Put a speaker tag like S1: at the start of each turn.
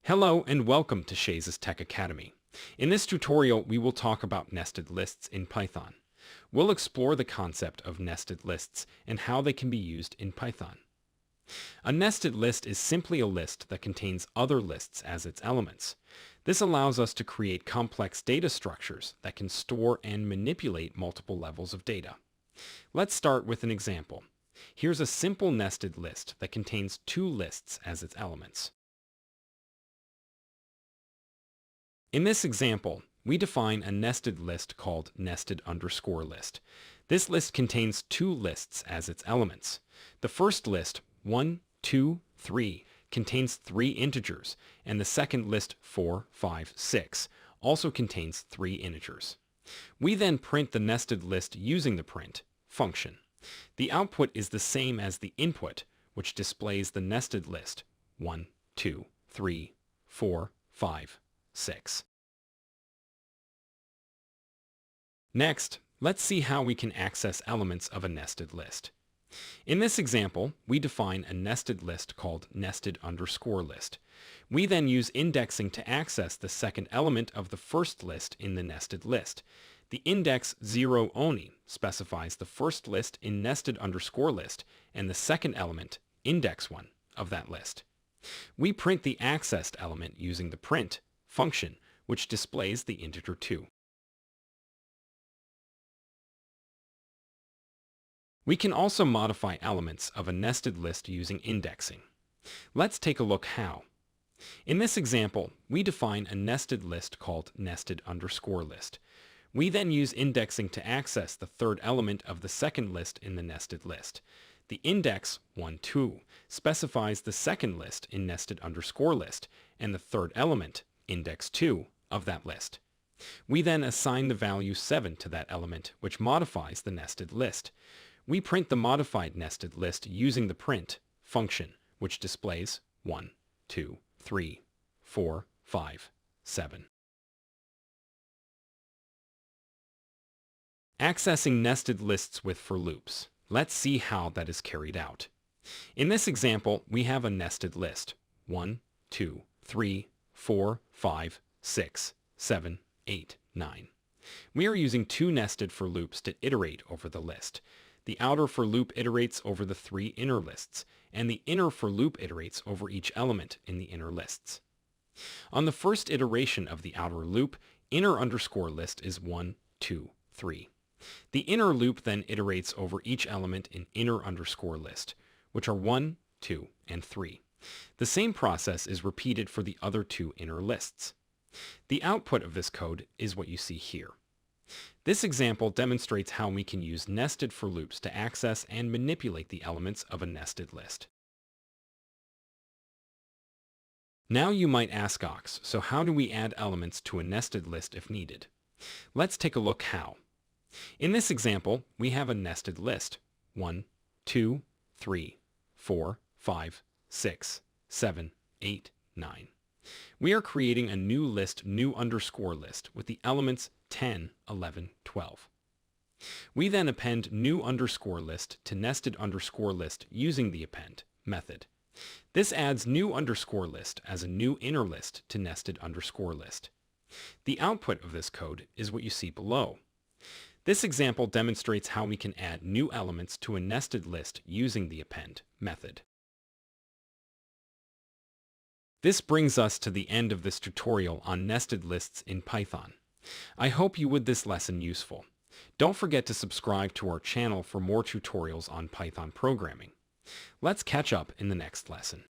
S1: Hello and welcome to Shay's Tech Academy. In this tutorial, we will talk about nested lists in Python. We'll explore the concept of nested lists and how they can be used in Python. A nested list is simply a list that contains other lists as its elements. This allows us to create complex data structures that can store and manipulate multiple levels of data. Let's start with an example. Here's a simple nested list that contains two lists as its elements. In this example, we define a nested list called nested_list. This list contains two lists as its elements. The first list, 1, 2, 3, contains three integers, and the second list, 4, 5, 6, also contains three integers. We then print the nested list using the print function. The output is the same as the input, which displays the nested list, 1, 2, 3, 4, 5, 6. Next, let's see how we can access elements of a nested list. In this example, we define a nested list called nested_list. We then use indexing to access the second element of the first list in the nested list. The index 0 only specifies the first list in nested_list and the second element, index 1, of that list. We print the accessed element using the print function, which displays the integer 2. We can also modify elements of a nested list using indexing. Let's take a look how. In this example, we define a nested list called nested_list. We then use indexing to access the third element of the second list in the nested list. The index 1, 2 specifies the second list in nested_list and the third element, index 2, of that list. We then assign the value 7 to that element, which modifies the nested list. We print the modified nested list using the print function, which displays 1, 2, 3, 4, 5, 7. Accessing nested lists with for loops. Let's see how that is carried out. In this example, we have a nested list, 1, 2, 3, 4, 5, 6, 7, 8, 9. We are using two nested for loops to iterate over the list. The outer for loop iterates over the three inner lists, and the inner for loop iterates over each element in the inner lists. On the first iteration of the outer loop, inner_list is 1, 2, 3. The inner loop then iterates over each element in inner_list, which are 1, 2, and 3. The same process is repeated for the other two inner lists. The output of this code is what you see here. This example demonstrates how we can use nested for loops to access and manipulate the elements of a nested list. Now you might ask, Ox, so how do we add elements to a nested list if needed? Let's take a look how. In this example, we have a nested list, 1, 2, 3, 4, 5, 6, 7, 8, 9. We are creating a new list, new_list, with the elements 10, 11, 12. We then append new_list to nested_list using the append method. This adds new_list as a new inner list to nested_list. The output of this code is what you see below. This example demonstrates how we can add new elements to a nested list using the append method. This brings us to the end of this tutorial on nested lists in Python. I hope you would this lesson useful. Don't forget to subscribe to our channel for more tutorials on Python programming. Let's catch up in the next lesson.